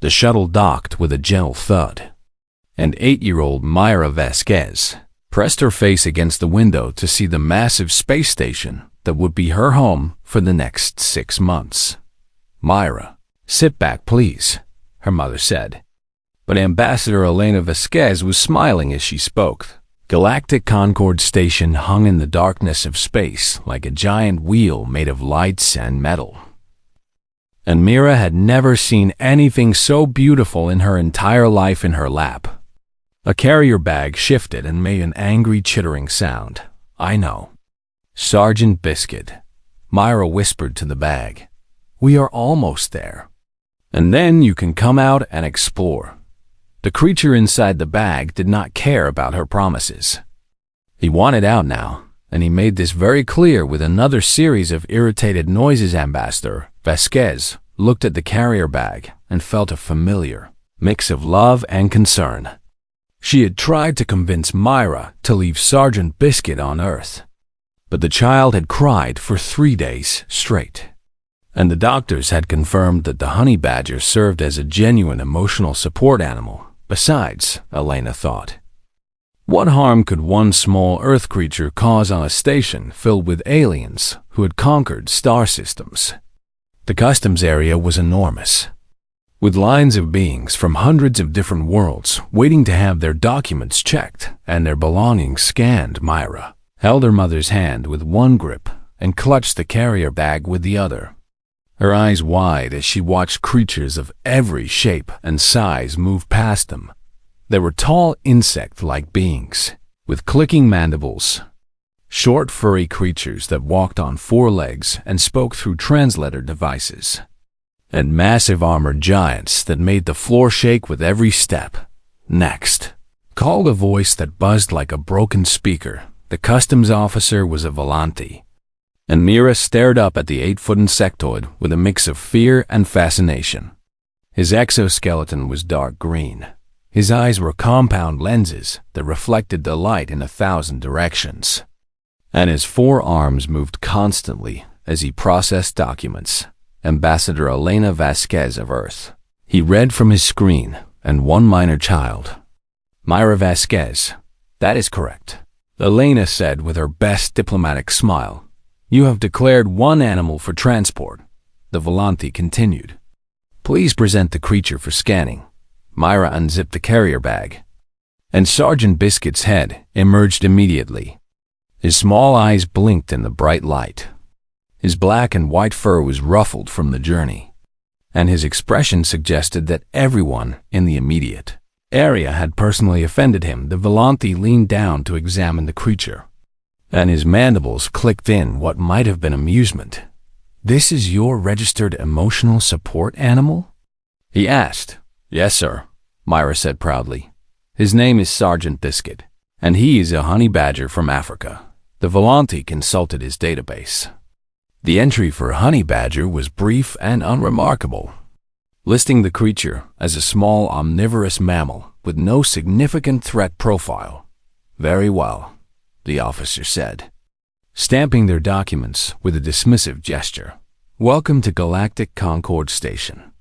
The shuttle docked with a gentle thud, and 8-year-old Myra Vasquez pressed her face against the window to see the massive space station that would be her home for the next 6 months. "Myra, sit back, please," her mother said. But Ambassador Elena Vasquez was smiling as she spoke. Galactic Concord Station hung in the darkness of space like a giant wheel made of lights and metal. And Mira had never seen anything so beautiful in her entire life in her lap. A carrier bag shifted and made an angry chittering sound. "I know." "Sergeant Biscuit," Myra whispered to the bag. "We are almost there. And then you can come out and explore." The creature inside the bag did not care about her promises. He wanted out now, and he made this very clear with another series of irritated noises. Ambassador Vasquez looked at the carrier bag and felt a familiar mix of love and concern. She had tried to convince Myra to leave Sergeant Biscuit on Earth, but the child had cried for 3 days straight, and the doctors had confirmed that the honey badger served as a genuine emotional support animal. Besides, Elena thought, what harm could one small Earth creature cause on a station filled with aliens who had conquered star systems? The customs area was enormous, with lines of beings from hundreds of different worlds waiting to have their documents checked and their belongings scanned. Myra held her mother's hand with one grip and clutched the carrier bag with the other, her eyes wide as she watched creatures of every shape and size move past them. They were tall insect-like beings with clicking mandibles, short furry creatures that walked on 4 legs and spoke through translator devices, and massive armored giants that made the floor shake with every step. "Next," called a voice that buzzed like a broken speaker. The customs officer was a Volante, and Mira stared up at the 8-foot insectoid with a mix of fear and fascination. His exoskeleton was dark green. His eyes were compound lenses that reflected the light in 1,000 directions, and his 4 arms moved constantly as he processed documents. Ambassador Elena Vasquez of Earth. He read from his screen, and one minor child. "Myra Vasquez, that is correct," Elena said with her best diplomatic smile. "You have declared 1 animal for transport," the Volante continued. "Please present the creature for scanning." Myra unzipped the carrier bag, and Sergeant Biscuit's head emerged immediately. His small eyes blinked in the bright light. His black and white fur was ruffled from the journey, and his expression suggested that everyone in the immediate area had personally offended him. The Volante leaned down to examine the creature, and his mandibles clicked in what might have been amusement. "This is your registered emotional support animal?" he asked. "Yes, sir," Myra said proudly. "His name is Sergeant Biscuit, and he is a honey badger from Africa." The Volante consulted his database. The entry for honey badger was brief and unremarkable, listing the creature as a small omnivorous mammal with no significant threat profile. "Very well," the officer said, stamping their documents with a dismissive gesture. "Welcome to Galactic Concord Station.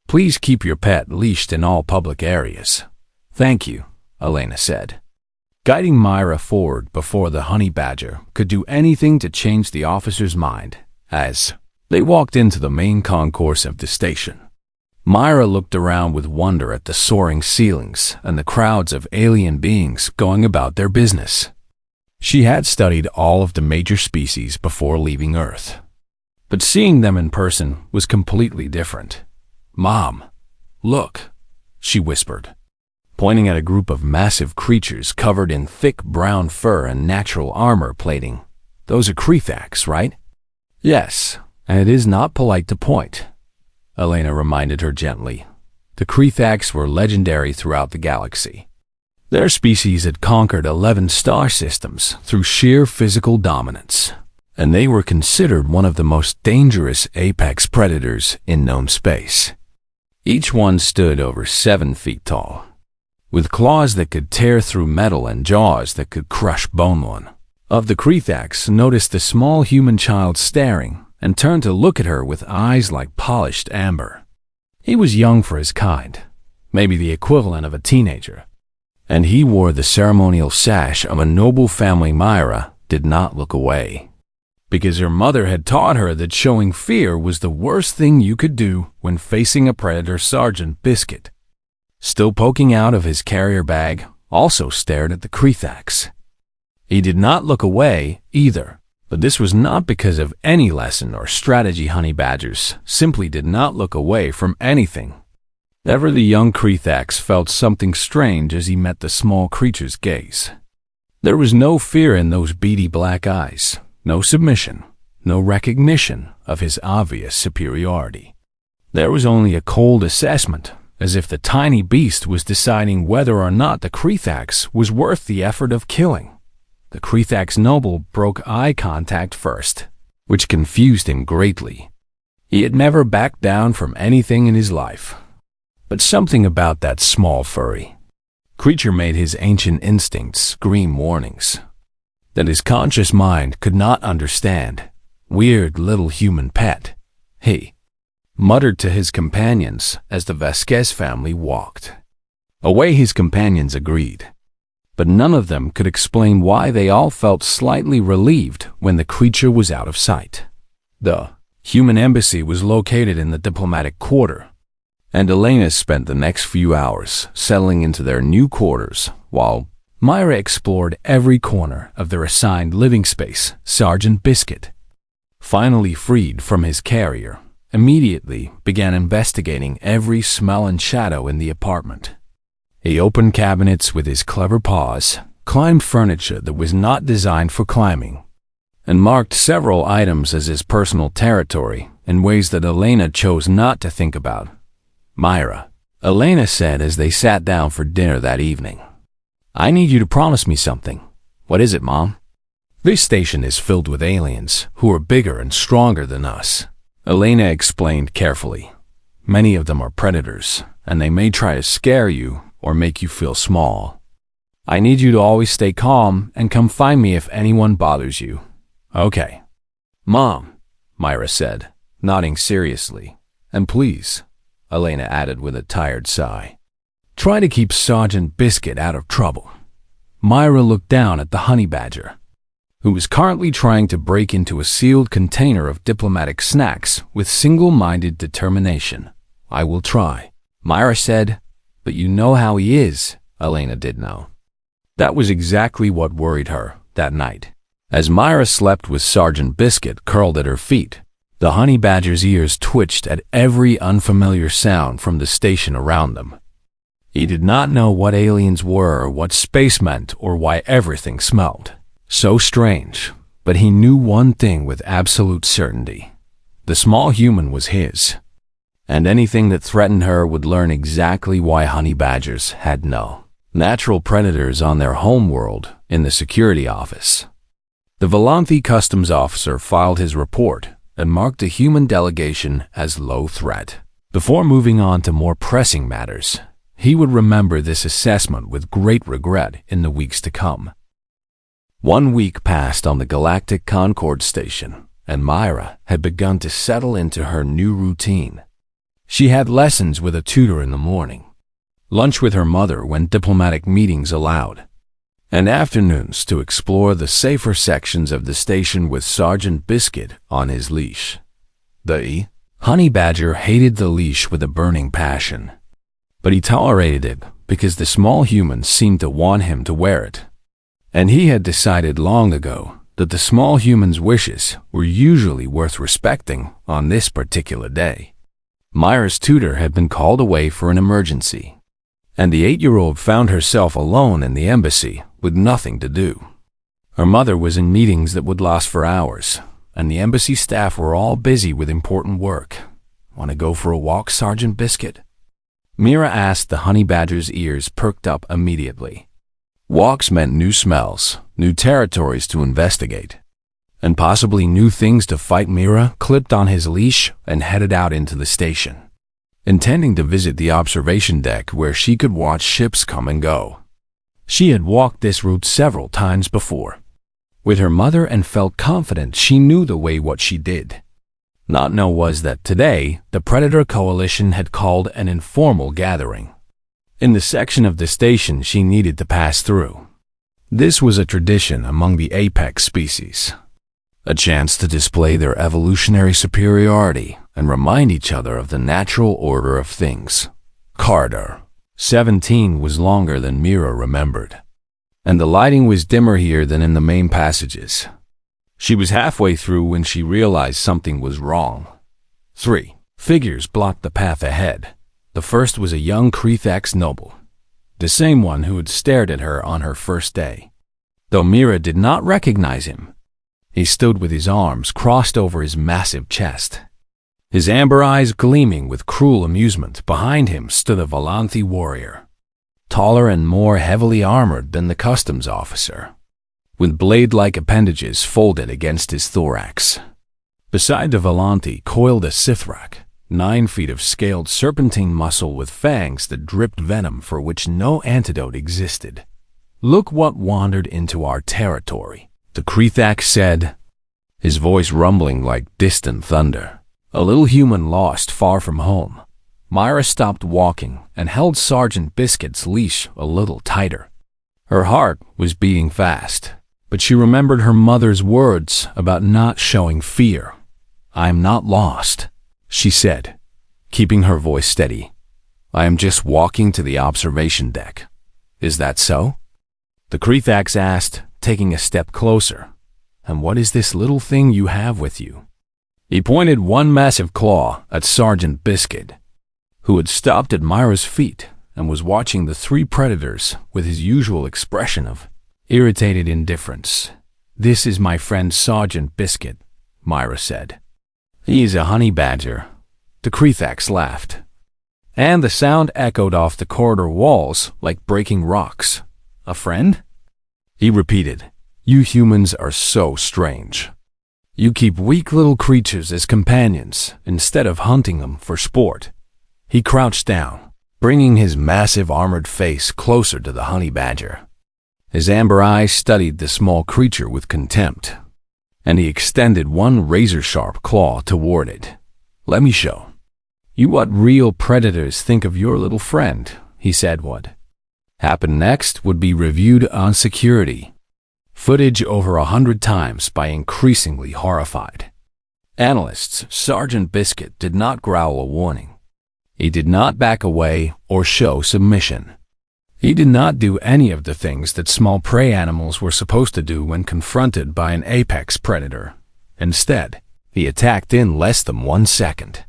Please keep your pet leashed in all public areas." "Thank you," Elena said, guiding Myra forward before the honey badger could do anything to change the officer's mind. As they walked into the main concourse of the station, Myra looked around with wonder at the soaring ceilings and the crowds of alien beings going about their business. She had studied all of the major species before leaving Earth, but seeing them in person was completely different. "Mom, look," she whispered, pointing at a group of massive creatures covered in thick brown fur and natural armor plating. "Those are Krethax, right?" "Yes, and it is not polite to point," Elena reminded her gently. The Krethax were legendary throughout the galaxy. Their species had conquered 11 star systems through sheer physical dominance, and they were considered one of the most dangerous apex predators in known space. Each one stood over 7 feet tall, with claws that could tear through metal and jaws that could crush bone. One of the Krethax noticed the small human child staring and turned to look at her with eyes like polished amber. He was young for his kind, maybe the equivalent of a teenager, and he wore the ceremonial sash of a noble family. Myra did not look away, because her mother had taught her that showing fear was the worst thing you could do when facing a predator. Sergeant Biscuit, still poking out of his carrier bag, also stared at the Krethax. He did not look away either, but this was not because of any lesson or strategy. Honey badgers simply did not look away from anything. Ever the young Krethax felt something strange as he met the small creature's gaze. There was no fear in those beady black eyes, no submission, no recognition of his obvious superiority. There was only a cold assessment, as if the tiny beast was deciding whether or not the Krethax was worth the effort of killing. The Krethax noble broke eye contact first, which confused him greatly. He had never backed down from anything in his life. But something about that small furry creature made his ancient instincts scream warnings that his conscious mind could not understand. Weird little human pet, he muttered to his companions as the Vasquez family walked away. His companions agreed, but none of them could explain why. They all felt slightly relieved when the creature was out of sight. The human embassy was located in the diplomatic quarter, and Elena spent the next few hours settling into their new quarters while Myra explored every corner of their assigned living space. Sergeant Biscuit, finally freed from his carrier, immediately began investigating every smell and shadow in the apartment. He opened cabinets with his clever paws, climbed furniture that was not designed for climbing, and marked several items as his personal territory in ways that Elena chose not to think about. Myra, Elena said as they sat down for dinner that evening, "I need you to promise me something." "What is it, Mom?" "This station is filled with aliens who are bigger and stronger than us," Elena explained carefully. "Many of them are predators, and they may try to scare you or make you feel small. I need you to always stay calm and come find me if anyone bothers you." "Okay, Mom," Myra said, nodding seriously. "And please," Elena added with a tired sigh, "try to keep Sergeant Biscuit out of trouble." Myra looked down at the honey badger, who was currently trying to break into a sealed container of diplomatic snacks with single-minded determination. "I will try," Myra said. "But you know how he is." Elena did know. That was exactly what worried her that night. As Myra slept with Sergeant Biscuit curled at her feet, the honey badger's ears twitched at every unfamiliar sound from the station around them. He did not know what aliens were or what space meant or why everything smelled so strange, but he knew one thing with absolute certainty. The small human was his, and anything that threatened her would learn exactly why honey badgers had no natural predators on their home world. In the security office, the Volanthi customs officer filed his report and marked the human delegation as low threat. Before moving on to more pressing matters, he would remember this assessment with great regret in the weeks to come. 1 week passed on the Galactic Concord station, and Myra had begun to settle into her new routine. She had lessons with a tutor in the morning, lunch with her mother when diplomatic meetings allowed, and afternoons to explore the safer sections of the station with Sergeant Biscuit on his leash. The honey badger hated the leash with a burning passion, but he tolerated it because the small human seemed to want him to wear it. And he had decided long ago that the small human's wishes were usually worth respecting on this particular day. Myra's tutor had been called away for an emergency, and the 8-year-old found herself alone in the embassy with nothing to do. Her mother was in meetings that would last for hours, and the embassy staff were all busy with important work. "Want to go for a walk, Sergeant Biscuit?" Myra asked. The honey badger's ears perked up immediately. Walks meant new smells, new territories to investigate, and possibly new things to fight. Myra clipped on his leash and headed out into the station, intending to visit the observation deck where she could watch ships come and go. She had walked this route several times before with her mother and felt confident she knew the way. What she did Not know was that today, the Predator Coalition had called an informal gathering in the section of the station she needed to pass through. This was a tradition among the apex species, a chance to display their evolutionary superiority and remind each other of the natural order of things. Corridor 17 was longer than Mira remembered, and the lighting was dimmer here than in the main passages. She was halfway through when she realized something was wrong. 3 figures blocked the path ahead. The first was a young Krethax noble, the same one who had stared at her on her first day. Though Mira did not recognize him, he stood with his arms crossed over his massive chest, his amber eyes gleaming with cruel amusement. Behind him stood a Volanthi warrior, taller and more heavily armored than the customs officer, with blade-like appendages folded against his thorax. Beside the Volanthi coiled a Sithrak, 9 feet of scaled serpentine muscle with fangs that dripped venom for which no antidote existed. "Look what wandered into our territory," the Krethax said, his voice rumbling like distant thunder. A little human lost far from home. Myra stopped walking and held Sergeant Biscuit's leash a little tighter. Her heart was beating fast, but she remembered her mother's words about not showing fear. "I am not lost," she said, keeping her voice steady. "I am just walking to the observation deck. Is that so?" The Krethax asked, taking a step closer. "And what is this little thing you have with you?" He pointed one massive claw at Sergeant Biscuit, who had stopped at Myra's feet and was watching the 3 predators with his usual expression of irritated indifference. "This is my friend Sergeant Biscuit," Myra said. "He is a honey badger." The Krethax laughed, and the sound echoed off the corridor walls like breaking rocks. "A friend?" he repeated. "You humans are so strange. You keep weak little creatures as companions instead of hunting them for sport." He crouched down, bringing his massive armored face closer to the honey badger. His amber eyes studied the small creature with contempt, and he extended one razor-sharp claw toward it. "Let me show you what real predators think of your little friend," he said. What happened next would be reviewed on security footage over 100 times by increasingly horrified analysts. Sergeant Biscuit did not growl a warning. He did not back away or show submission. He did not do any of the things that small prey animals were supposed to do when confronted by an apex predator. Instead, he attacked in less than 1 second.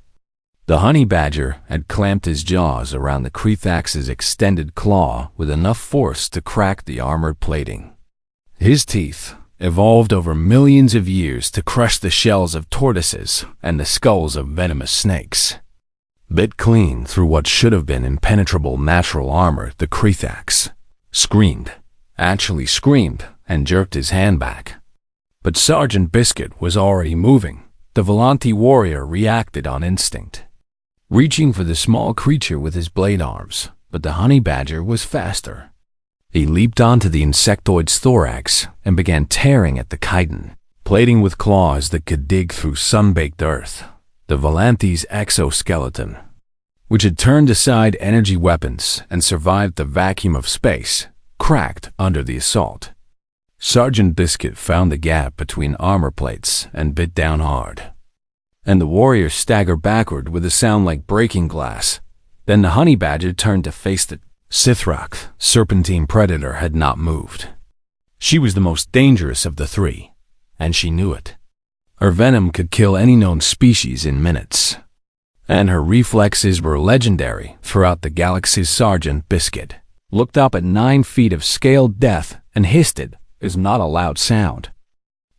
The honey badger had clamped his jaws around the Krethax's extended claw with enough force to crack the armored plating. His teeth, evolved over millions of years to crush the shells of tortoises and the skulls of venomous snakes, bit clean through what should have been impenetrable natural armor. The Krethax screamed, and jerked his hand back. But Sergeant Biscuit was already moving. The Volanthi warrior reacted on instinct, reaching for the small creature with his blade arms, but the honey badger was faster. He leaped onto the insectoid's thorax and began tearing at the chitin, plating with claws that could dig through sun-baked earth. The Volanthi's exoskeleton, which had turned aside energy weapons and survived the vacuum of space, cracked under the assault. Sergeant Biscuit found the gap between armor plates and bit down hard, and the warrior staggered backward with a sound like breaking glass. Then the honey badger turned to face the Sithrak. Serpentine predator had not moved. She was the most dangerous of the 3, and she knew it. Her venom could kill any known species in minutes, and her reflexes were legendary throughout the galaxy. Sergeant Biscuit looked up at 9 feet of scaled death and hissed. It is not a loud sound,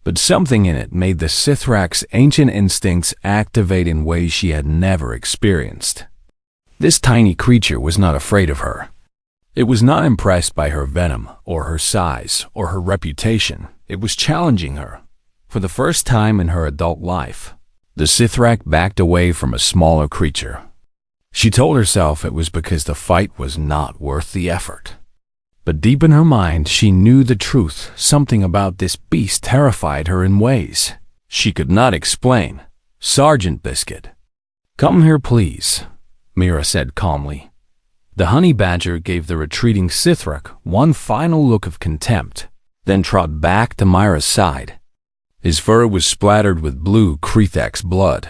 but something in it made the Sithrak's ancient instincts activate in ways she had never experienced. This tiny creature was not afraid of her. It was not impressed by her venom or her size or her reputation. It was challenging her. For the first time in her adult life, the Sithrak backed away from a smaller creature. She told herself it was because the fight was not worth the effort. But deep in her mind, she knew the truth. Something about this beast terrified her in ways she could not explain. "Sergeant Biscuit." "Come here, please," Mira said calmly. The honey badger gave the retreating Sithrak one final look of contempt, then trotted back to Myra's side. His fur was splattered with blue Krethak's blood,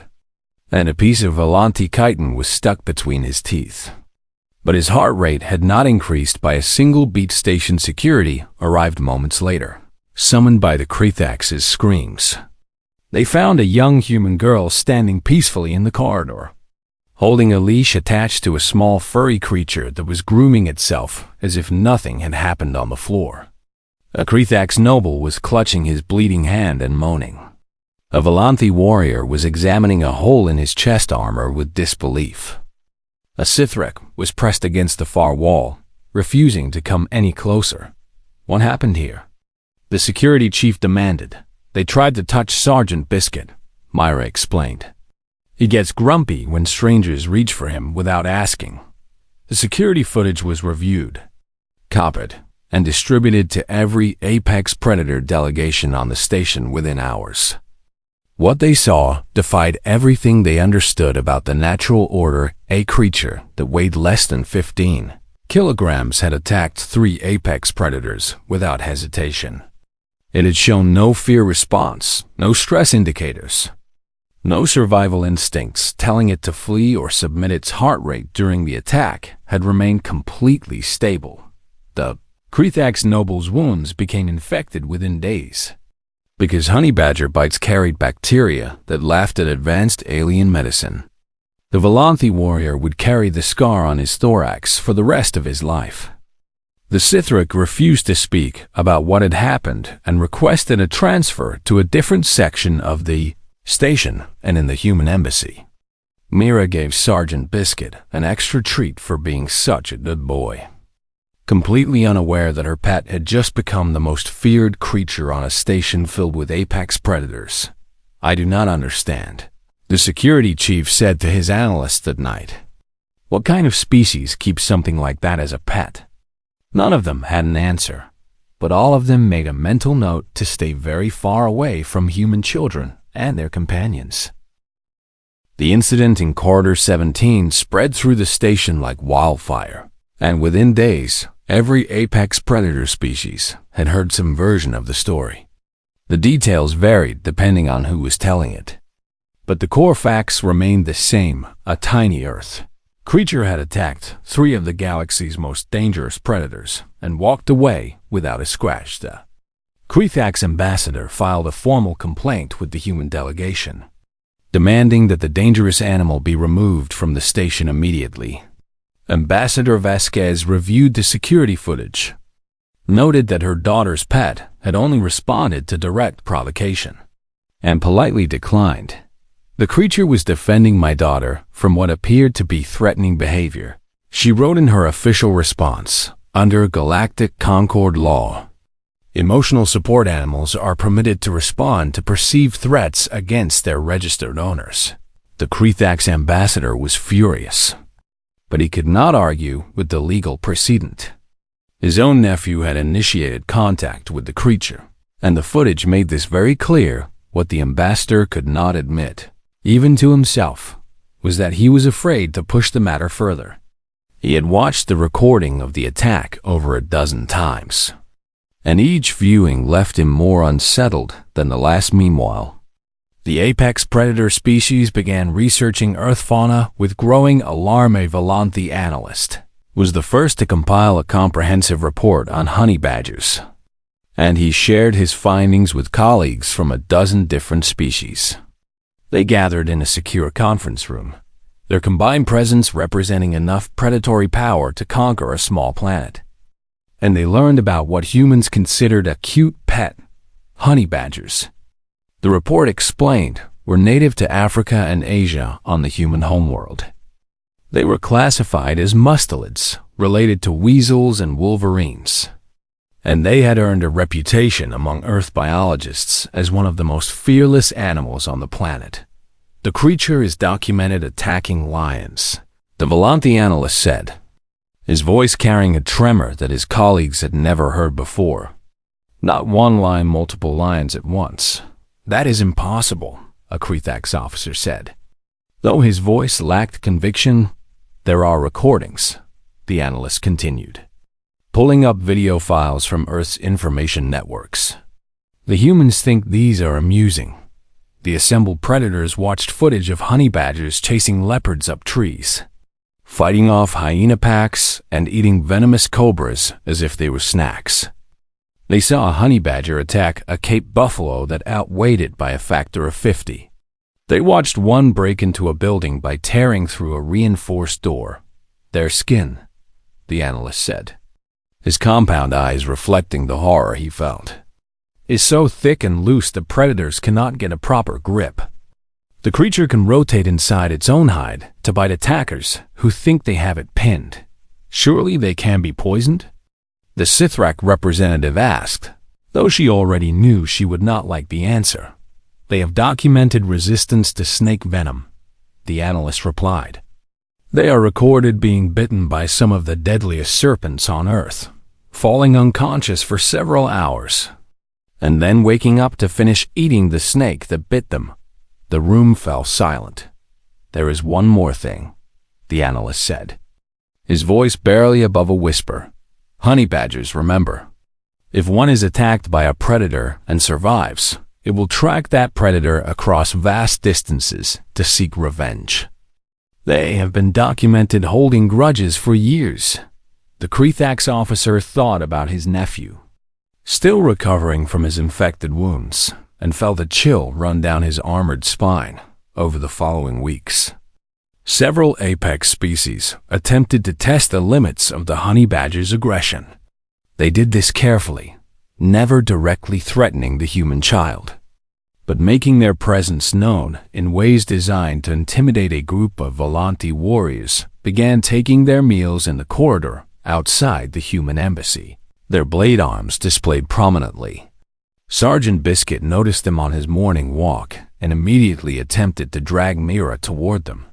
and a piece of Volanti chitin was stuck between his teeth. But his heart rate had not increased by a single beat. Station security arrived moments later, summoned by the Krethak's screams. They found a young human girl standing peacefully in the corridor, holding a leash attached to a small furry creature that was grooming itself as if nothing had happened on the floor. A Krethak's noble was clutching his bleeding hand and moaning. A Volanthi warrior was examining a hole in his chest armor with disbelief. A Sithrak was pressed against the far wall, refusing to come any closer. What happened here? The security chief demanded. They tried to touch Sergeant Biscuit, Myra explained. He gets grumpy when strangers reach for him without asking. The security footage was reviewed, copied, and distributed to every apex predator delegation on the station within hours. What they saw defied everything they understood about the natural order. A creature that weighed less than 15 kilograms had attacked 3 apex predators without hesitation. It had shown no fear response, no stress indicators, no survival instincts telling it to flee or submit. Its heart rate during the attack had remained completely stable. The Krethak's noble's wounds became infected within days, because honey badger bites carried bacteria that laughed at advanced alien medicine. The Volanthi warrior would carry the scar on his thorax for the rest of his life. The Sithrak refused to speak about what had happened and requested a transfer to a different section of the station and in the human embassy. Mira gave Sergeant Biscuit an extra treat for being such a good boy. Completely unaware that her pet had just become the most feared creature on a station filled with apex predators. "I do not understand," the security chief said to his analysts that night. "What kind of species keeps something like that as a pet?" None of them had an answer, but all of them made a mental note to stay very far away from human children and their companions. The incident in Corridor 17 spread through the station like wildfire, and within days, every apex predator species had heard some version of the story. The details varied depending on who was telling it, but the core facts remained the same. A tiny Earth creature had attacked 3 of the galaxy's most dangerous predators and walked away without a scratch. The Krethak's ambassador filed a formal complaint with the human delegation, demanding that the dangerous animal be removed from the station immediately. Ambassador Vasquez reviewed the security footage, noted that her daughter's pet had only responded to direct provocation, and politely declined. "The creature was defending my daughter from what appeared to be threatening behavior," she wrote in her official response. "Under Galactic Concord law, emotional support animals are permitted to respond to perceived threats against their registered owners." The Krethak's ambassador was furious, but he could not argue with the legal precedent. His own nephew had initiated contact with the creature, and the footage made this very clear. What the ambassador could not admit, even to himself, was that he was afraid to push the matter further. He had watched the recording of the attack over a dozen times, and each viewing left him more unsettled than the last. Meanwhile, the apex predator species began researching Earth fauna with growing alarm. A Volanthi analyst was the first to compile a comprehensive report on honey badgers, and he shared his findings with colleagues from a dozen different species. They gathered in a secure conference room, their combined presence representing enough predatory power to conquer a small planet. And they learned about what humans considered a cute pet, honey badgers. The report explained were native to Africa and Asia on the human homeworld. They were classified as mustelids, related to weasels and wolverines, and they had earned a reputation among Earth biologists as one of the most fearless animals on the planet. "The creature is documented attacking lions," the Volanthi analyst said, his voice carrying a tremor that his colleagues had never heard before. "Not one lion, multiple lions at once. That is impossible," a Krethax officer said. Though his voice lacked conviction, there are recordings, the analyst continued, pulling up video files from Earth's information networks. The humans think these are amusing. The assembled predators watched footage of honey badgers chasing leopards up trees, fighting off hyena packs and eating venomous cobras as if they were snacks. They saw a honey badger attack a Cape buffalo that outweighed it by a factor of 50. They watched one break into a building by tearing through a reinforced door. Their skin, the analyst said, his compound eyes reflecting the horror he felt, is so thick and loose the predators cannot get a proper grip. The creature can rotate inside its own hide to bite attackers who think they have it pinned. Surely they can be poisoned? The Sithrak representative asked, though she already knew she would not like the answer. They have documented resistance to snake venom, the analyst replied. They are recorded being bitten by some of the deadliest serpents on Earth, falling unconscious for several hours, and then waking up to finish eating the snake that bit them. The room fell silent. There is one more thing, the analyst said, his voice barely above a whisper. Honey badgers, remember. If one is attacked by a predator and survives, it will track that predator across vast distances to seek revenge. They have been documented holding grudges for years. The Krethax officer thought about his nephew, still recovering from his infected wounds, and felt a chill run down his armored spine over the following weeks. Several apex species attempted to test the limits of the honey badger's aggression. They did this carefully, never directly threatening the human child, but making their presence known in ways designed to intimidate. A group of Volante warriors began taking their meals in the corridor outside the human embassy, their blade arms displayed prominently. Sergeant Biscuit noticed them on his morning walk and immediately attempted to drag Mira toward them,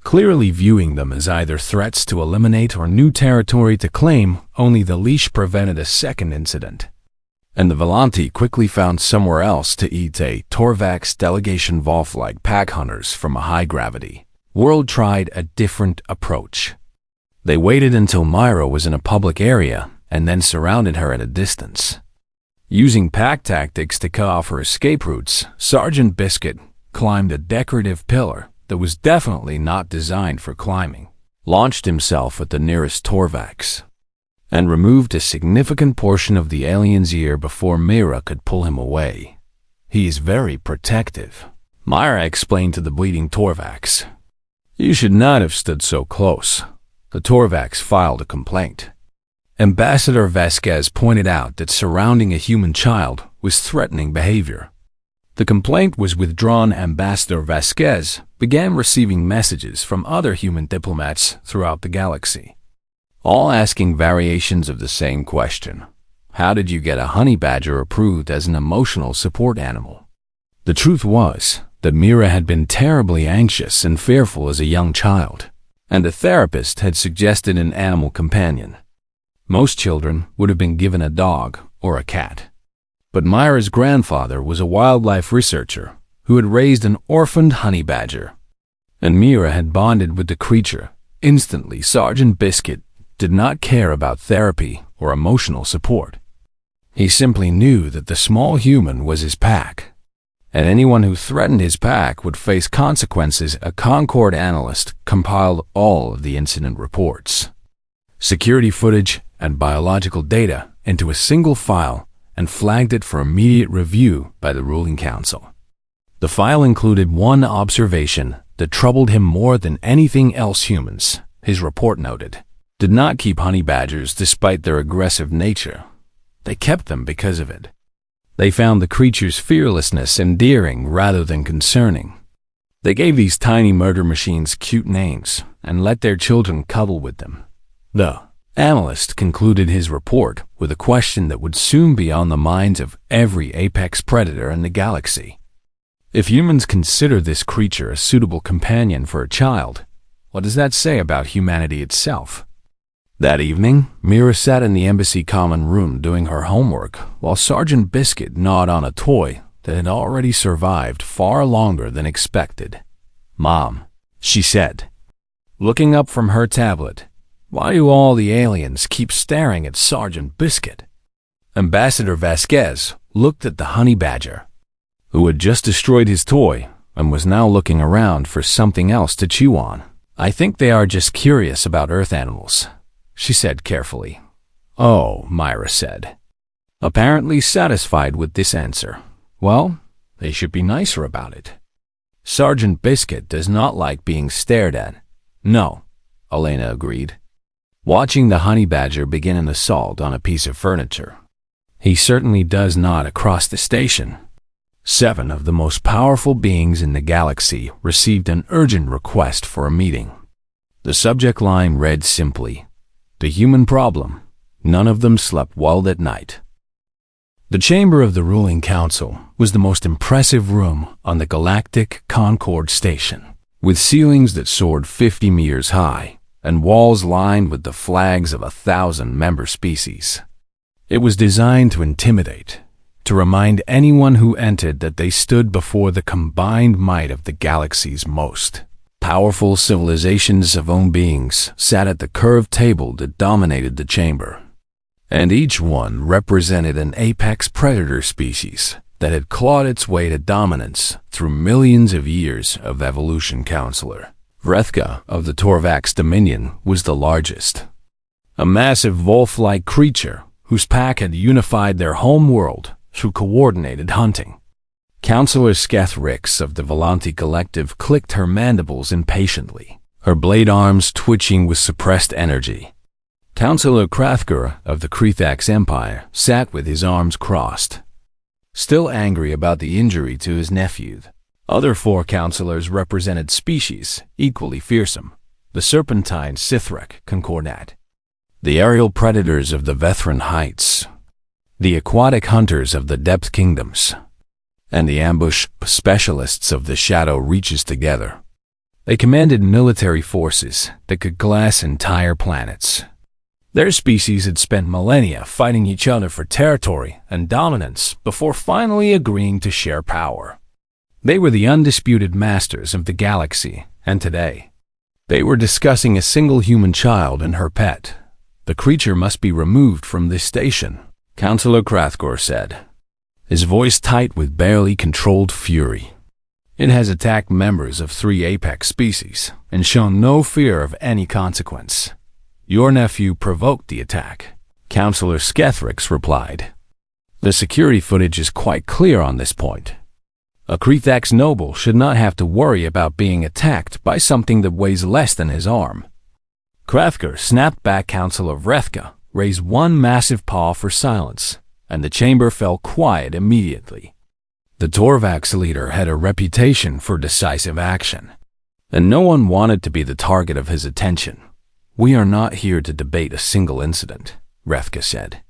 clearly viewing them as either threats to eliminate or new territory to claim. Only the leash prevented a second incident, and the Volante quickly found somewhere else to eat. A Torvax delegation Volf-like pack hunters from a high-gravity world tried a different approach. They waited until Myra was in a public area and then surrounded her at a distance. Using pack tactics to cut off her escape routes, Sergeant Biscuit climbed a decorative pillar that was definitely not designed for climbing, launched himself at the nearest Torvax, and removed a significant portion of the alien's ear before Mira could pull him away. He is very protective, Myra explained to the bleeding Torvax. You should not have stood so close. The Torvax filed a complaint. Ambassador Vasquez pointed out that surrounding a human child was threatening behavior. The complaint was withdrawn. Ambassador Vasquez began receiving messages from other human diplomats throughout the galaxy, all asking variations of the same question. How did you get a honey badger approved as an emotional support animal? The truth was that Mira had been terribly anxious and fearful as a young child, and a therapist had suggested an animal companion. Most children would have been given a dog or a cat. But Myra's grandfather was a wildlife researcher who had raised an orphaned honey badger, and Mira had bonded with the creature. Instantly, Sergeant Biscuit did not care about therapy or emotional support. He simply knew that the small human was his pack, and anyone who threatened his pack would face consequences. A Concord analyst compiled all of the incident reports, security footage, and biological data into a single file and flagged it for immediate review by the ruling council. The file included one observation that troubled him more than anything else. Humans, his report noted, did not keep honey badgers despite their aggressive nature. They kept them because of it. They found the creature's fearlessness endearing rather than concerning. They gave these tiny murder machines cute names and let their children cuddle with them. The analyst concluded his report with a question that would soon be on the minds of every apex predator in the galaxy. If humans consider this creature a suitable companion for a child, what does that say about humanity itself? That evening, Mira sat in the embassy common room doing her homework while Sergeant Biscuit gnawed on a toy that had already survived far longer than expected. "Mom," she said, looking up from her tablet, "why do all the aliens keep staring at Sergeant Biscuit?" Ambassador Vasquez looked at the honey badger, who had just destroyed his toy and was now looking around for something else to chew on. "I think they are just curious about Earth animals," she said carefully. "Oh," Myra said, apparently satisfied with this answer. "Well, they should be nicer about it. Sergeant Biscuit does not like being stared at." "No," Elena agreed, watching the honey badger begin an assault on a piece of furniture. "He certainly does not across the station." 7 of the most powerful beings in the galaxy received an urgent request for a meeting. The subject line read simply, "The human problem. None of them slept well at night." The chamber of the ruling council was the most impressive room on the Galactic Concord station, with ceilings that soared 50 meters high and walls lined with the flags of 1,000 member species. It was designed to intimidate, to remind anyone who entered that they stood before the combined might of the galaxy's most powerful civilizations of own beings sat at the curved table that dominated the chamber, and each one represented an apex predator species that had clawed its way to dominance through millions of years of evolution. Counselor Vrethka of the Torvax Dominion was the largest, a massive wolf-like creature whose pack had unified their home world through coordinated hunting. Counselor Skethrix of the Volanti Collective clicked her mandibles impatiently, her blade arms twitching with suppressed energy. Counselor Krathgur of the Krethax Empire sat with his arms crossed, still angry about the injury to his nephew. Other 4 counselors represented species equally fearsome: the Serpentine Sithrek Concordat, the aerial predators of the Vethran Heights, the aquatic hunters of the Depth Kingdoms, and the ambush specialists of the Shadow Reaches together. They commanded military forces that could glass entire planets. Their species had spent millennia fighting each other for territory and dominance before finally agreeing to share power. They were the undisputed masters of the galaxy, and today, they were discussing a single human child and her pet. "The creature must be removed from this station," Counselor Krathgor said, his voice tight with barely controlled fury. "It has attacked members of 3 apex species and shown no fear of any consequence. Your nephew provoked the attack," Counselor Skethrix replied. "The security footage is quite clear on this point. A Krethax noble should not have to worry about being attacked by something that weighs less than his arm." Krathgur snapped back. Counselor Vrethka raised one massive paw for silence, and the chamber fell quiet immediately. The Torvax leader had a reputation for decisive action, and no one wanted to be the target of his attention. "We are not here to debate a single incident," Vrethka said,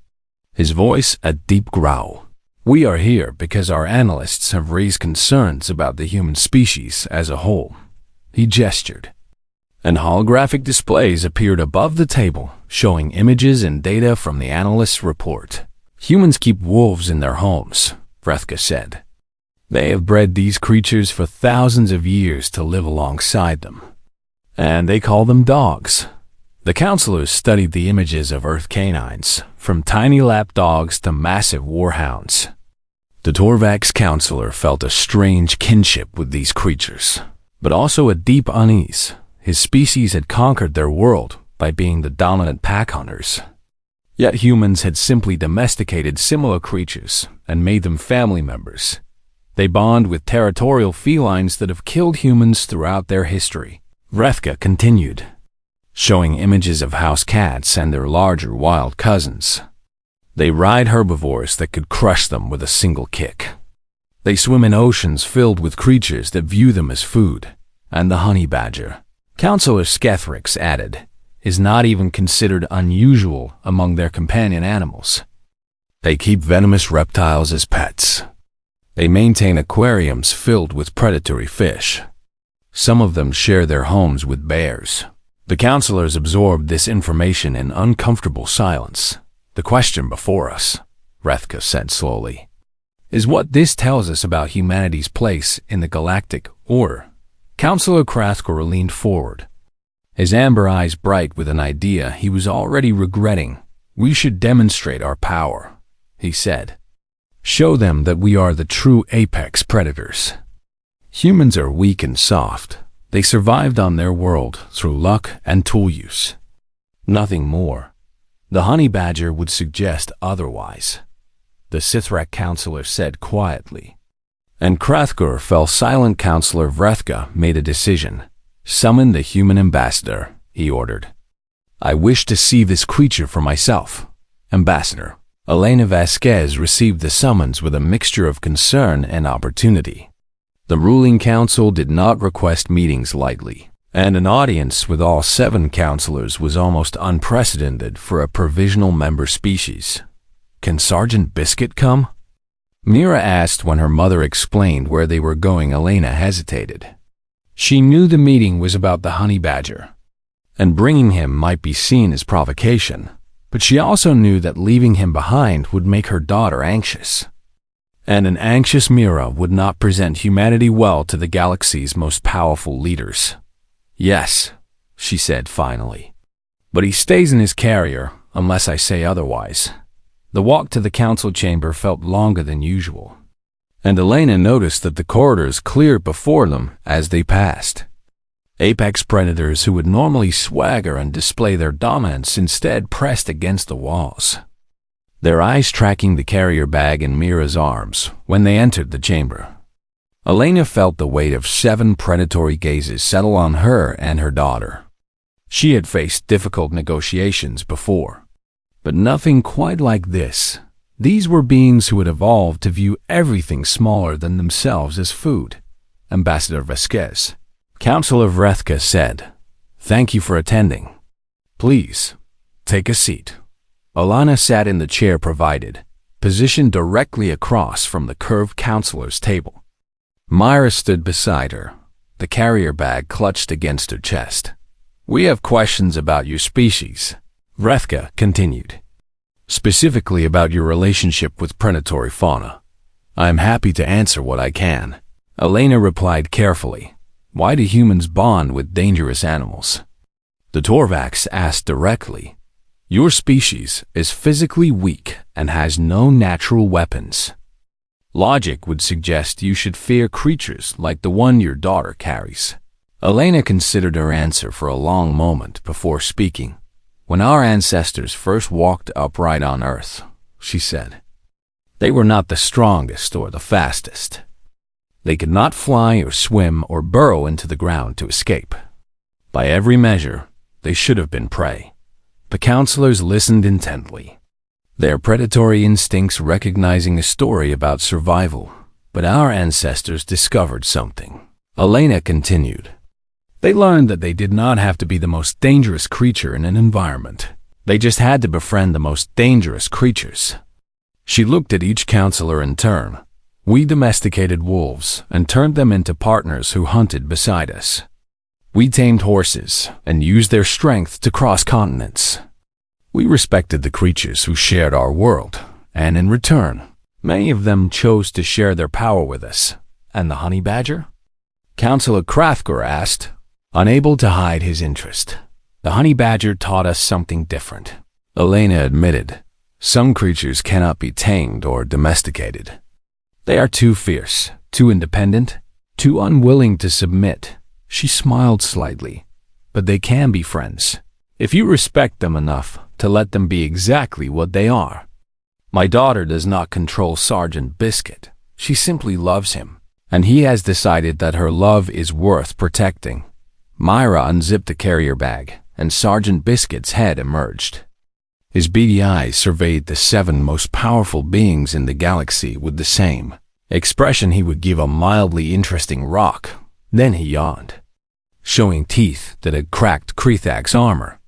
his voice a deep growl. "We are here because our analysts have raised concerns about the human species as a whole." He gestured, and holographic displays appeared above the table, showing images and data from the analyst's report. "Humans keep wolves in their homes," Vrethka said. "They have bred these creatures for thousands of years to live alongside them, and they call them dogs." The counselors studied the images of Earth canines, from tiny lap dogs to massive warhounds. The Torvax counselor felt a strange kinship with these creatures, but also a deep unease. His species had conquered their world by being the dominant pack hunters. Yet humans had simply domesticated similar creatures and made them family members. They bond with territorial felines that have killed humans throughout their history. Vrethka continued, showing images of house cats and their larger wild cousins. They ride herbivores that could crush them with a single kick. They swim in oceans filled with creatures that view them as food, and the honey badger, Counselor Skethrix added, is not even considered unusual among their companion animals. They keep venomous reptiles as pets. They maintain aquariums filled with predatory fish. Some of them share their homes with bears. The counselors absorbed this information in uncomfortable silence. "The question before us," Vrethka said slowly, is what this tells us about humanity's place in the galactic order. Counselor Krathkor leaned forward, his amber eyes bright with an idea he was already regretting. We should demonstrate our power, he said. Show them that we are the true apex predators. Humans are weak and soft. They survived on their world through luck and tool use. Nothing more. The honey badger would suggest otherwise, the Sithrak counselor said quietly. And Krathkor fell silent. Counselor Vrethka made a decision. Summon the human ambassador, he ordered. I wish to see this creature for myself. Ambassador. Elena Vasquez received the summons with a mixture of concern and opportunity. The ruling council did not request meetings lightly, and an audience with all 7 counselors was almost unprecedented for a provisional member species. Can Sergeant Biscuit come? Mira asked when her mother explained where they were going. Elena hesitated. She knew the meeting was about the honey badger, and bringing him might be seen as provocation, but she also knew that leaving him behind would make her daughter anxious. And an anxious Mira would not present humanity well to the galaxy's most powerful leaders. Yes, she said finally. But he stays in his carrier, unless I say otherwise. The walk to the council chamber felt longer than usual, and Elena noticed that the corridors cleared before them as they passed. Apex predators who would normally swagger and display their dominance instead pressed against the walls, their eyes tracking the carrier bag in Mira's arms when they entered the chamber. Elena felt the weight of 7 predatory gazes settle on her and her daughter. She had faced difficult negotiations before, but nothing quite like this. These were beings who had evolved to view everything smaller than themselves as food. Ambassador Vasquez. Counselor Vrethka said, Thank you for attending. Please, take a seat. Alana sat in the chair provided, positioned directly across from the curved counselor's table. Myra stood beside her, the carrier bag clutched against her chest. We have questions about your species, Vrethka continued. Specifically about your relationship with predatory fauna. I am happy to answer what I can. Elena replied carefully. Why do humans bond with dangerous animals? The Torvax asked directly. Your species is physically weak and has no natural weapons. Logic would suggest you should fear creatures like the one your daughter carries. Elena considered her answer for a long moment before speaking. When our ancestors first walked upright on Earth, she said, they were not the strongest or the fastest. They could not fly or swim or burrow into the ground to escape. By every measure, they should have been prey. The counselors listened intently, their predatory instincts recognizing a story about survival. But our ancestors discovered something. Elena continued. They learned that they did not have to be the most dangerous creature in an environment. They just had to befriend the most dangerous creatures. She looked at each counselor in turn. We domesticated wolves and turned them into partners who hunted beside us. We tamed horses and used their strength to cross continents. We respected the creatures who shared our world, and in return, many of them chose to share their power with us. And the honey badger? Counselor Krathkor asked, unable to hide his interest. The honey badger taught us something different. Elena admitted, some creatures cannot be tamed or domesticated. They are too fierce, too independent, too unwilling to submit. She smiled slightly. But they can be friends, if you respect them enough to let them be exactly what they are. My daughter does not control Sergeant Biscuit. She simply loves him, and he has decided that her love is worth protecting. Myra unzipped the carrier bag, and Sergeant Biscuit's head emerged. His beady eyes surveyed the 7 most powerful beings in the galaxy with the same expression he would give a mildly interesting rock. Then he yawned, showing teeth that had cracked Krethak's armor,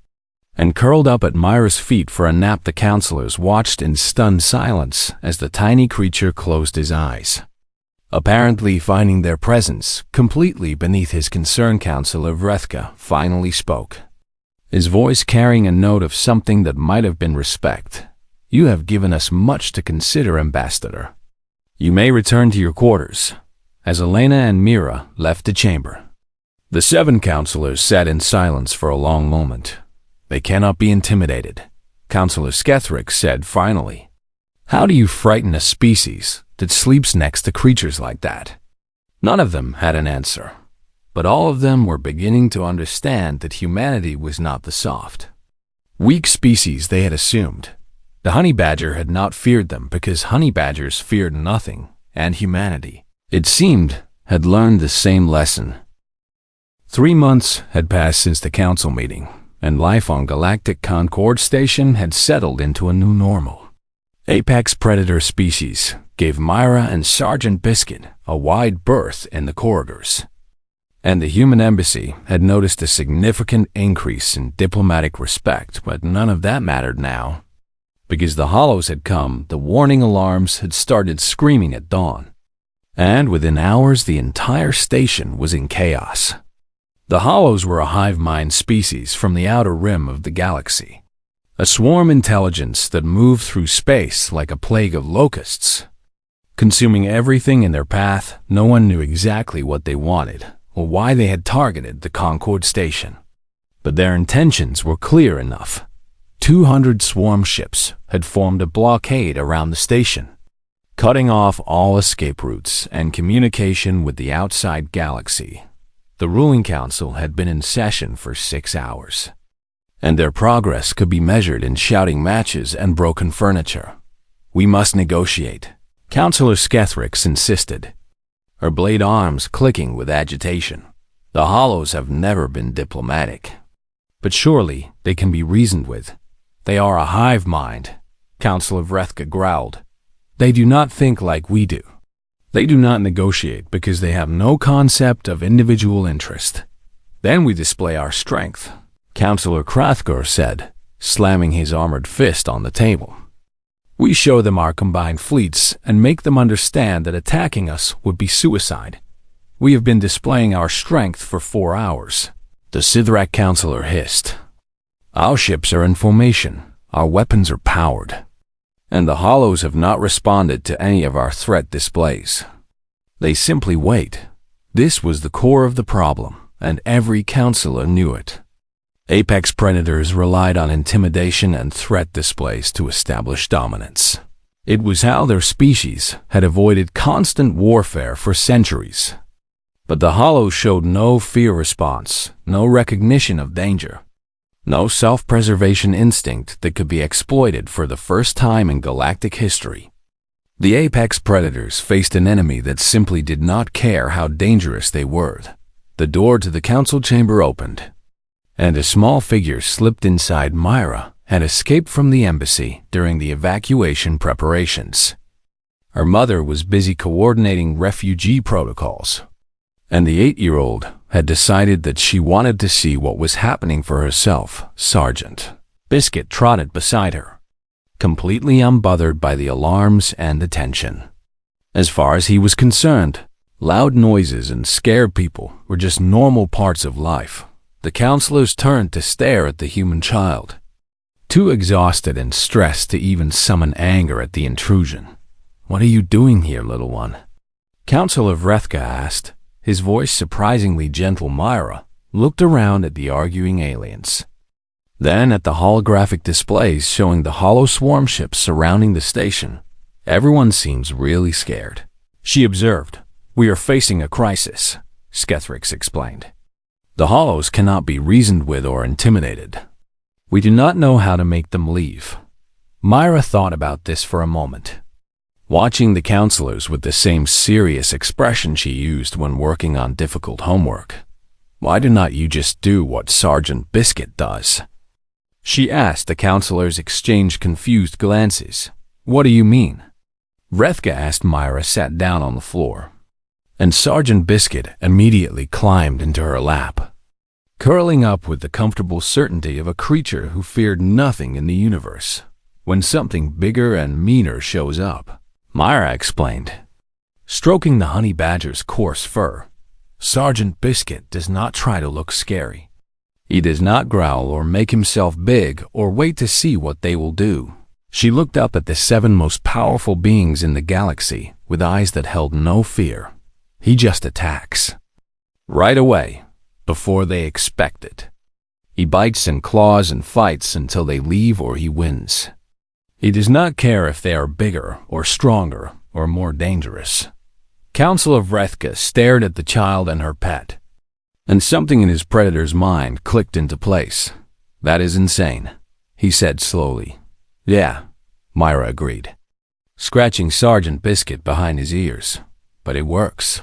and curled up at Myra's feet for a nap. The counselors watched in stunned silence as the tiny creature closed his eyes, apparently finding their presence completely beneath his concern. Counselor Vrethka finally spoke, his voice carrying a note of something that might have been respect. You have given us much to consider, Ambassador. You may return to your quarters." As Elena and Mira left the chamber, the 7 counselors sat in silence for a long moment. "They cannot be intimidated," Counselor Skethrick said finally. "How do you frighten a species that sleeps next to creatures like that?" None of them had an answer, but all of them were beginning to understand that humanity was not the soft, weak species they had assumed. The honey badger had not feared them because honey badgers feared nothing, and humanity, it seemed, had learned the same lesson. 3 months had passed since the council meeting, and life on Galactic Concord Station had settled into a new normal. Apex predator species gave Myra and Sergeant Biscuit a wide berth in the corridors, and the human embassy had noticed a significant increase in diplomatic respect, but none of that mattered now. Because the Hollows had come, the warning alarms had started screaming at dawn, and within hours the entire station was in chaos. The Hollows were a hive mind species from the outer rim of the galaxy, a swarm intelligence that moved through space like a plague of locusts, consuming everything in their path. No one knew exactly what they wanted or why they had targeted the Concord Station, but their intentions were clear enough. 200 swarm ships had formed a blockade around the station, cutting off all escape routes and communication with the outside galaxy. The ruling council had been in session for 6 hours, and their progress could be measured in shouting matches and broken furniture. "We must negotiate," Councillor Skethrix insisted, her blade arms clicking with agitation. "The Hollows have never been diplomatic, but surely they can be reasoned with. They are a hive mind," Councillor Vrethka growled. "They do not think like we do. They do not negotiate because they have no concept of individual interest. Then we display our strength," Councillor Krathgur said, slamming his armored fist on the table. "We show them our combined fleets and make them understand that attacking us would be suicide. We have been displaying our strength for 4 hours. The Sithrak Councillor hissed. "Our ships are in formation, our weapons are powered, and the Hollows have not responded to any of our threat displays. They simply wait." This was the core of the problem, and every councillor knew it. Apex predators relied on intimidation and threat displays to establish dominance. It was how their species had avoided constant warfare for centuries. But the Hollows showed no fear response, no recognition of danger, no self-preservation instinct that could be exploited for the first time in galactic history. The apex predators faced an enemy that simply did not care how dangerous they were. The door to the council chamber opened, and a small figure slipped inside. Myra had escaped from the embassy during the evacuation preparations. Her mother was busy coordinating refugee protocols, and the 8-year-old had decided that she wanted to see what was happening for herself. Sergeant Biscuit trotted beside her, completely unbothered by the alarms and the tension. As far as he was concerned, loud noises and scared people were just normal parts of life. The counselors turned to stare at the human child, too exhausted and stressed to even summon anger at the intrusion. "What are you doing here, little one?" Councillor Vrethka asked, his voice surprisingly gentle. Myra looked around at the arguing aliens, then at the holographic displays showing the hollow swarm ships surrounding the station. "Everyone seems really scared," she observed. "We are facing a crisis," Skethrix explained. "The Hollows cannot be reasoned with or intimidated. We do not know how to make them leave." Myra thought about this for a moment, watching the counselors with the same serious expression she used when working on difficult homework. "Why do not you just do what Sergeant Biscuit does?" she asked. The counselors exchanged confused glances. "What do you mean?" Vrethka asked. Myra sat down on the floor, and Sergeant Biscuit immediately climbed into her lap, curling up with the comfortable certainty of a creature who feared nothing in the universe when something bigger and meaner shows up. Myra explained, stroking the honey badger's coarse fur. "Sergeant Biscuit does not try to look scary. He does not growl or make himself big or wait to see what they will do." She looked up at the 7 most powerful beings in the galaxy with eyes that held no fear. He just attacks. Right away, before they expect it. He bites and claws and fights until they leave or he wins. He does not care if they are bigger or stronger or more dangerous. Counselor Vrethka stared at the child and her pet, and something in his predator's mind clicked into place. That is insane, he said slowly. Yeah, Myra agreed, scratching Sergeant Biscuit behind his ears. But it works.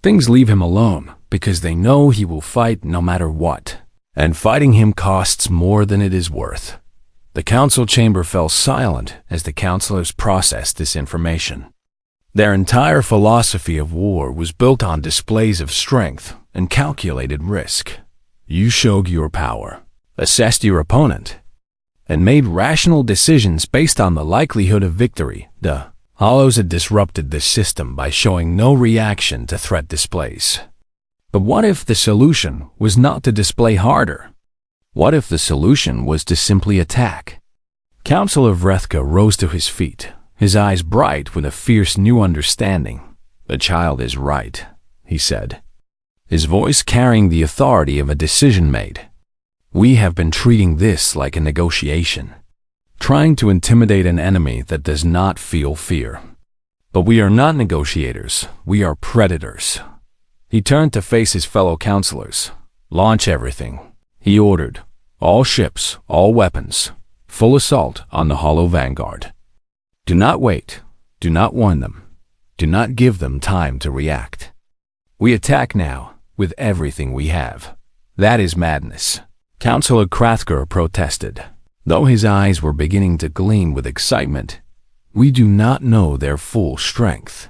Things leave him alone because they know he will fight no matter what, and fighting him costs more than it is worth. The council chamber fell silent as the counselors processed this information. Their entire philosophy of war was built on displays of strength and calculated risk. You showed your power, assessed your opponent, and made rational decisions based on the likelihood of victory. The Hollows had disrupted this system by showing no reaction to threat displays. But what if the solution was not to display harder? What if the solution was to simply attack? Counselor Vrethka rose to his feet, his eyes bright with a fierce new understanding. The child is right, he said, his voice carrying the authority of a decision made. We have been treating this like a negotiation, trying to intimidate an enemy that does not feel fear. But we are not negotiators, we are predators. He turned to face his fellow counselors. Launch everything, he ordered. All ships, all weapons, full assault on the Hollow Vanguard. Do not wait, do not warn them, do not give them time to react. We attack now, with everything we have. That is madness. Counselor Krathker protested, though his eyes were beginning to gleam with excitement. We do not know their full strength.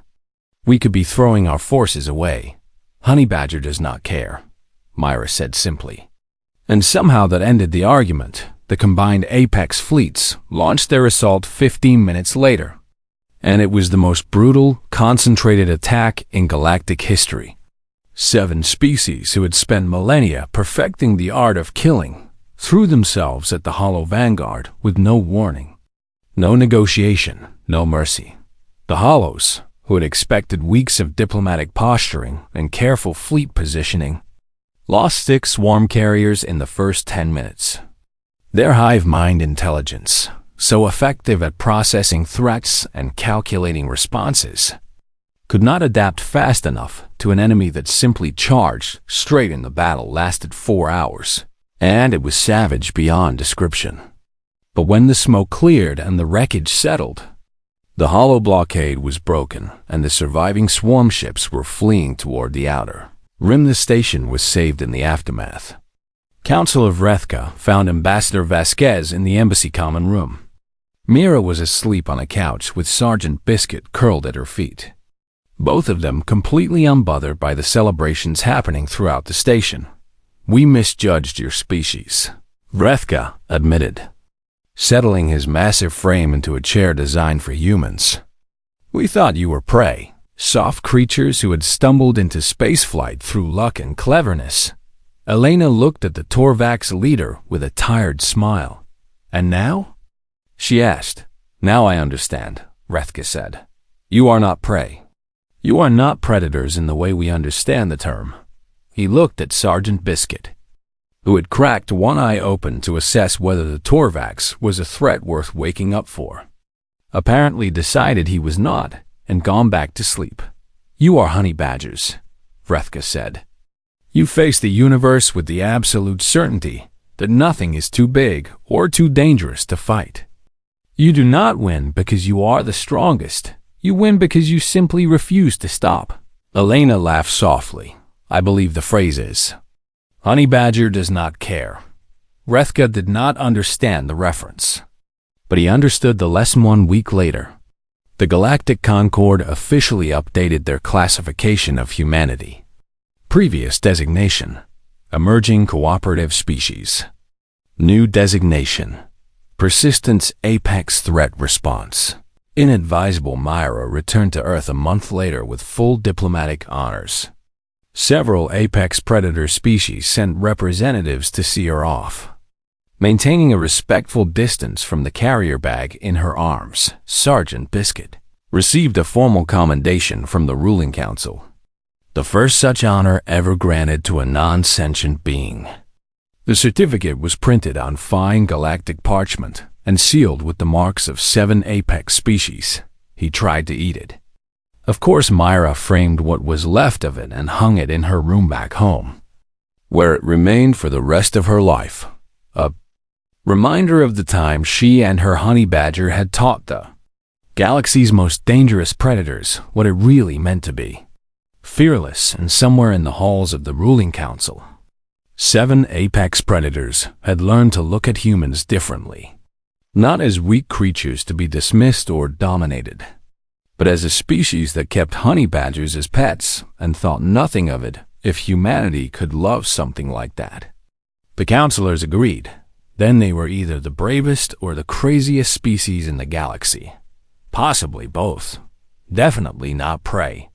We could be throwing our forces away. Honey Badger does not care, Myra said simply. And somehow that ended the argument. The combined Apex fleets launched their assault 15 minutes later. And it was the most brutal, concentrated attack in galactic history. 7 species who had spent millennia perfecting the art of killing threw themselves at the Hollow Vanguard with no warning. No negotiation, no mercy. The Hollows, who had expected weeks of diplomatic posturing and careful fleet positioning, lost 6 swarm carriers in the first 10 minutes. Their hive mind intelligence, so effective at processing threats and calculating responses, could not adapt fast enough to an enemy that simply charged straight in. The battle lasted 4 hours, and it was savage beyond description. But when the smoke cleared and the wreckage settled, the Hollow blockade was broken and the surviving swarm ships were fleeing toward the outer rim. The station was saved in the aftermath. Counselor Vrethka found Ambassador Vasquez in the embassy common room. Mira was asleep on a couch with Sergeant Biscuit curled at her feet, both of them completely unbothered by the celebrations happening throughout the station. We misjudged your species, Vrethka admitted, settling his massive frame into a chair designed for humans. We thought you were prey, soft creatures who had stumbled into spaceflight through luck and cleverness. Elena looked at the Torvax leader with a tired smile. And now? She asked. Now I understand, Vrethka said. You are not prey. You are not predators in the way we understand the term. He looked at Sergeant Biscuit, who had cracked one eye open to assess whether the Torvax was a threat worth waking up for. Apparently decided he was not, and gone back to sleep. You are honey badgers, Vrethka said. You face the universe with the absolute certainty that nothing is too big or too dangerous to fight. You do not win because you are the strongest. You win because you simply refuse to stop. Elena laughed softly. I believe the phrase is, Honey Badger does not care. Vrethka did not understand the reference, but he understood the lesson 1 week later. The Galactic Concord officially updated their classification of humanity. Previous designation, Emerging Cooperative Species. New designation, Persistence Apex Threat Response. Inadvisable Myra returned to Earth a month later with full diplomatic honors. Several apex predator species sent representatives to see her off. Maintaining a respectful distance from the carrier bag in her arms, Sergeant Biscuit received a formal commendation from the ruling council, the first such honor ever granted to a non-sentient being. The certificate was printed on fine galactic parchment and sealed with the marks of 7 apex species. He tried to eat it. Of course, Myra framed what was left of it and hung it in her room back home, where it remained for the rest of her life, a reminder of the time she and her honey badger had taught the galaxy's most dangerous predators what it really meant to be fearless. And somewhere in the halls of the ruling council, 7 apex predators had learned to look at humans differently, not as weak creatures to be dismissed or dominated, but as a species that kept honey badgers as pets and thought nothing of it if humanity could love something like that. The counselors agreed. Then they were either the bravest or the craziest species in the galaxy. Possibly both. Definitely not prey.